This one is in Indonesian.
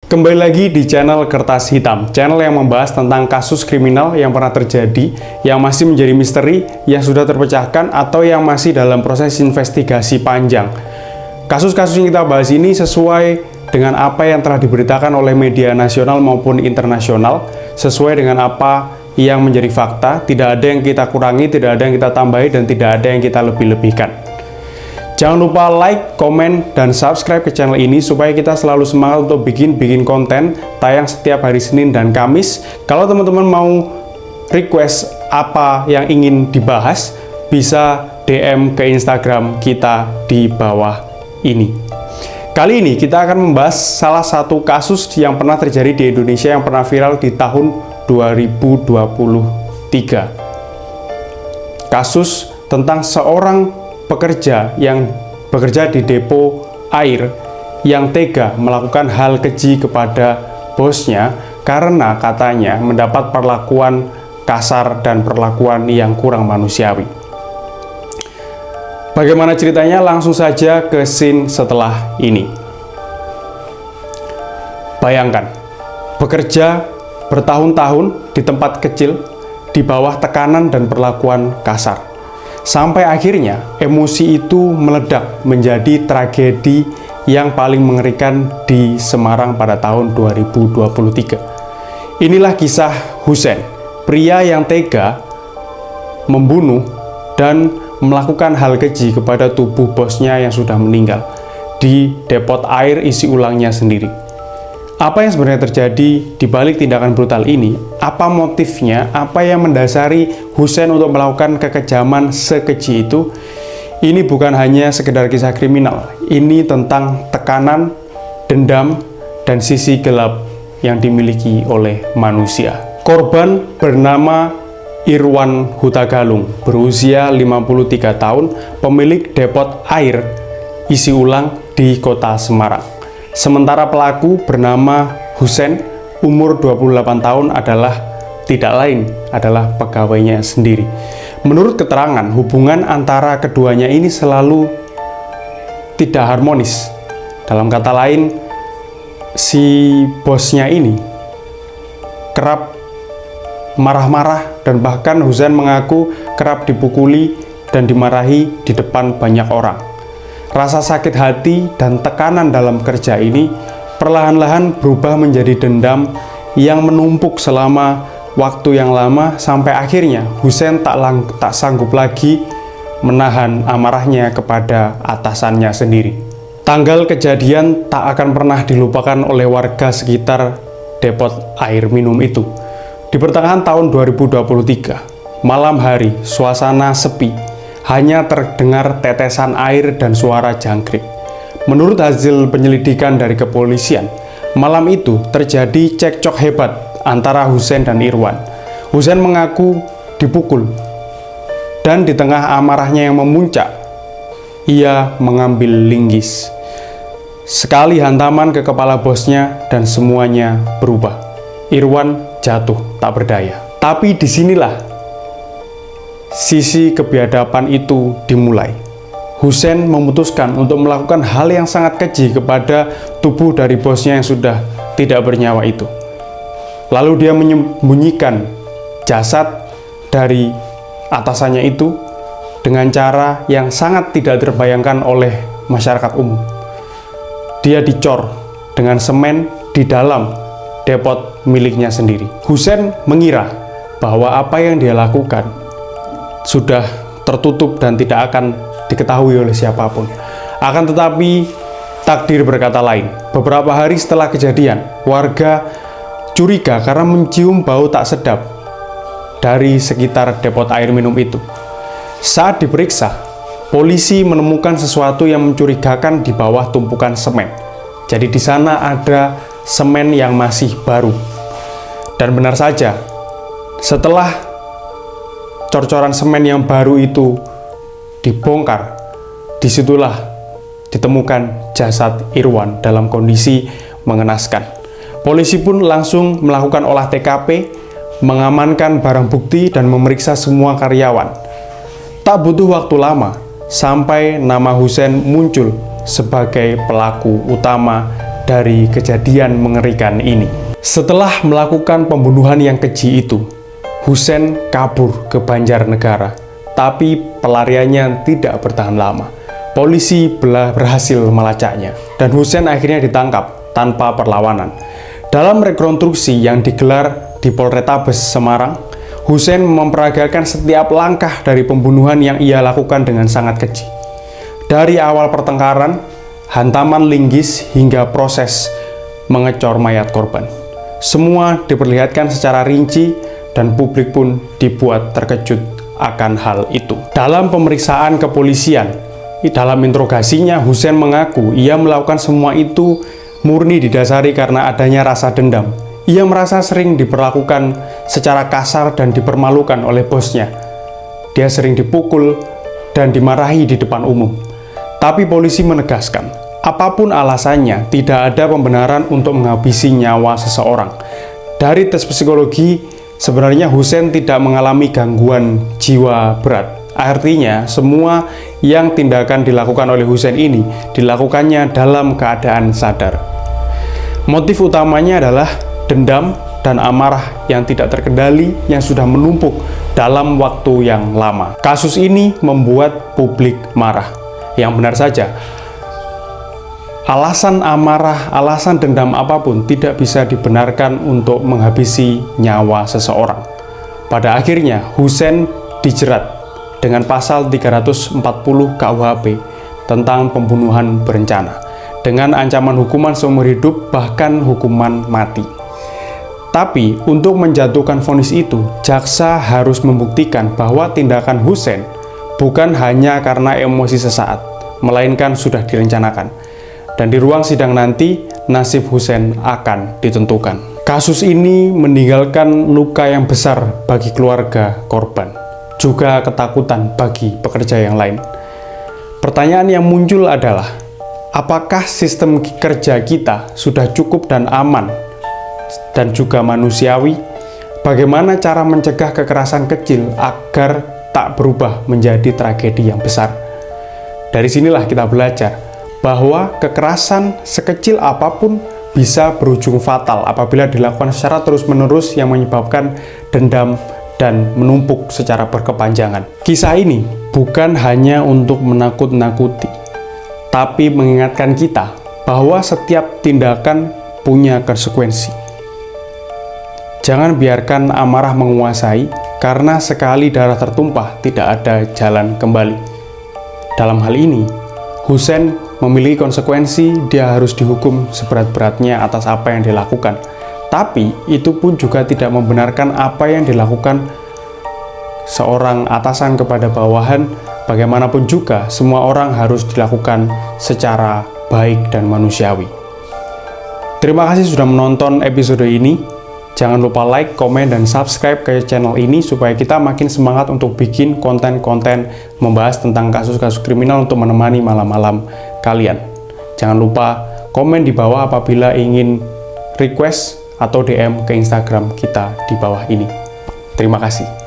Kembali lagi di channel Kertas Hitam, channel yang membahas tentang kasus kriminal yang pernah terjadi, yang masih menjadi misteri, yang sudah terpecahkan, atau yang masih dalam proses investigasi panjang. Kasus-kasus yang kita bahas ini sesuai dengan apa yang telah diberitakan oleh media nasional maupun internasional, sesuai dengan apa yang menjadi fakta, tidak ada yang kita kurangi, tidak ada yang kita tambahi, dan tidak ada yang kita lebih-lebihkan. Jangan lupa like, komen, dan subscribe ke channel ini supaya kita selalu semangat untuk bikin konten tayang setiap hari Senin dan Kamis. Kalau teman-teman mau request apa yang ingin dibahas, bisa DM ke Instagram kita di bawah ini. Kali ini kita akan membahas salah satu kasus yang pernah terjadi di Indonesia yang pernah viral di tahun 2023. Kasus tentang seorang pekerja yang bekerja di depo air yang tega melakukan hal keji kepada bosnya karena katanya mendapat perlakuan kasar dan perlakuan yang kurang manusiawi. Bagaimana ceritanya? Langsung saja ke scene setelah ini. Bayangkan, bekerja bertahun-tahun di tempat kecil di bawah tekanan dan perlakuan kasar. Sampai akhirnya emosi itu meledak menjadi tragedi yang paling mengerikan di Semarang pada tahun 2023. Inilah kisah Husein, pria yang tega membunuh dan melakukan hal keji kepada tubuh bosnya yang sudah meninggal di depot air isi ulangnya sendiri. Apa yang sebenarnya terjadi di balik tindakan brutal ini? Apa motifnya? Apa yang mendasari Husein untuk melakukan kekejaman sekeji itu? Ini bukan hanya sekedar kisah kriminal. Ini tentang tekanan, dendam, dan sisi gelap yang dimiliki oleh manusia. Korban bernama Irwan Hutagalung, berusia 53 tahun, pemilik depot air isi ulang di kota Semarang. Sementara pelaku bernama Husein, umur 28 tahun, tidak lain adalah pegawainya sendiri. Menurut keterangan, hubungan antara keduanya ini selalu tidak harmonis. Dalam kata lain, si bosnya ini kerap marah-marah dan bahkan Husein mengaku kerap dipukuli dan dimarahi di depan banyak orang. Rasa sakit hati dan tekanan dalam kerja ini perlahan-lahan berubah menjadi dendam yang menumpuk selama waktu yang lama sampai akhirnya Husein tak sanggup lagi menahan amarahnya kepada atasannya sendiri. Tanggal kejadian tak akan pernah dilupakan oleh warga sekitar depot air minum itu. Di pertengahan tahun 2023, malam hari, suasana sepi. Hanya terdengar tetesan air dan suara jangkrik. Menurut hasil penyelidikan dari kepolisian, malam itu terjadi cekcok hebat antara Husein dan Irwan. Husein mengaku dipukul, dan di tengah amarahnya yang memuncak, ia mengambil linggis. Sekali hantaman ke kepala bosnya dan semuanya berubah. Irwan jatuh tak berdaya. Tapi disinilah sisi kebiadaban itu dimulai. Husein memutuskan untuk melakukan hal yang sangat keji kepada tubuh dari bosnya yang sudah tidak bernyawa itu. Lalu dia menyembunyikan jasad dari atasannya itu dengan cara yang sangat tidak terbayangkan oleh masyarakat umum. Dia dicor dengan semen di dalam depot miliknya sendiri. Husein mengira bahwa apa yang dia lakukan sudah tertutup dan tidak akan diketahui oleh siapapun. Akan tetapi takdir berkata lain. Beberapa hari setelah kejadian, warga curiga karena mencium bau tak sedap dari sekitar depot air minum itu. Saat diperiksa, polisi menemukan sesuatu yang mencurigakan di bawah tumpukan semen. Jadi di sana ada semen yang masih baru. Dan benar saja, setelah cor-coran semen yang baru itu dibongkar, disitulah ditemukan jasad Irwan dalam kondisi mengenaskan. Polisi pun langsung melakukan olah TKP, mengamankan barang bukti dan memeriksa semua karyawan. Tak butuh waktu lama sampai nama Husein muncul sebagai pelaku utama dari kejadian mengerikan ini. Setelah melakukan pembunuhan yang keji itu, Husein kabur ke Banjarnegara, tapi pelariannya tidak bertahan lama. Polisi berhasil melacaknya, dan Husein akhirnya ditangkap tanpa perlawanan. Dalam rekonstruksi yang digelar di Polrestabes Semarang, Husein memperagakan setiap langkah dari pembunuhan yang ia lakukan dengan sangat keji. Dari awal pertengkaran, hantaman linggis, hingga proses mengecor mayat korban. Semua diperlihatkan secara rinci dan publik pun dibuat terkejut akan hal itu. Dalam pemeriksaan kepolisian, dalam interogasinya, Husein mengaku ia melakukan semua itu murni didasari karena adanya rasa dendam. Ia merasa sering diperlakukan secara kasar dan dipermalukan oleh bosnya. Dia sering dipukul dan dimarahi di depan umum. Tapi polisi menegaskan, apapun alasannya, tidak ada pembenaran untuk menghabisi nyawa seseorang. Dari tes psikologi, sebenarnya Husein tidak mengalami gangguan jiwa berat. Artinya, semua yang tindakan dilakukan oleh Husein ini dilakukannya dalam keadaan sadar. Motif utamanya adalah dendam dan amarah yang tidak terkendali yang sudah menumpuk dalam waktu yang lama. Kasus ini membuat publik marah. Yang benar saja, alasan amarah, alasan dendam apapun tidak bisa dibenarkan untuk menghabisi nyawa seseorang. Pada akhirnya, Husein dijerat dengan pasal 340 KUHP tentang pembunuhan berencana, dengan ancaman hukuman seumur hidup bahkan hukuman mati. Tapi untuk menjatuhkan vonis itu, jaksa harus membuktikan bahwa tindakan Husein bukan hanya karena emosi sesaat, melainkan sudah direncanakan. Dan di ruang sidang nanti, nasib Husein akan ditentukan. Kasus ini meninggalkan luka yang besar bagi keluarga korban, juga ketakutan bagi pekerja yang lain. Pertanyaan yang muncul adalah, apakah sistem kerja kita sudah cukup dan aman dan juga manusiawi? Bagaimana cara mencegah kekerasan kecil agar tak berubah menjadi tragedi yang besar? Dari sinilah kita belajar bahwa kekerasan sekecil apapun bisa berujung fatal apabila dilakukan secara terus-menerus yang menyebabkan dendam dan menumpuk secara berkepanjangan. Kisah ini bukan hanya untuk menakut-nakuti, tapi mengingatkan kita bahwa setiap tindakan punya konsekuensi. Jangan biarkan amarah menguasai, karena sekali darah tertumpah tidak ada jalan kembali. Dalam hal ini, Husein memiliki konsekuensi, dia harus dihukum seberat-beratnya atas apa yang dilakukan. Tapi itu pun juga tidak membenarkan apa yang dilakukan seorang atasan kepada bawahan. Bagaimanapun juga, semua orang harus dilakukan secara baik dan manusiawi. Terima kasih sudah menonton episode ini. Jangan lupa like, komen, dan subscribe ke channel ini supaya kita makin semangat untuk bikin konten-konten membahas tentang kasus-kasus kriminal untuk menemani malam-malam kalian. Jangan lupa komen di bawah apabila ingin request atau DM ke Instagram kita di bawah ini. Terima kasih.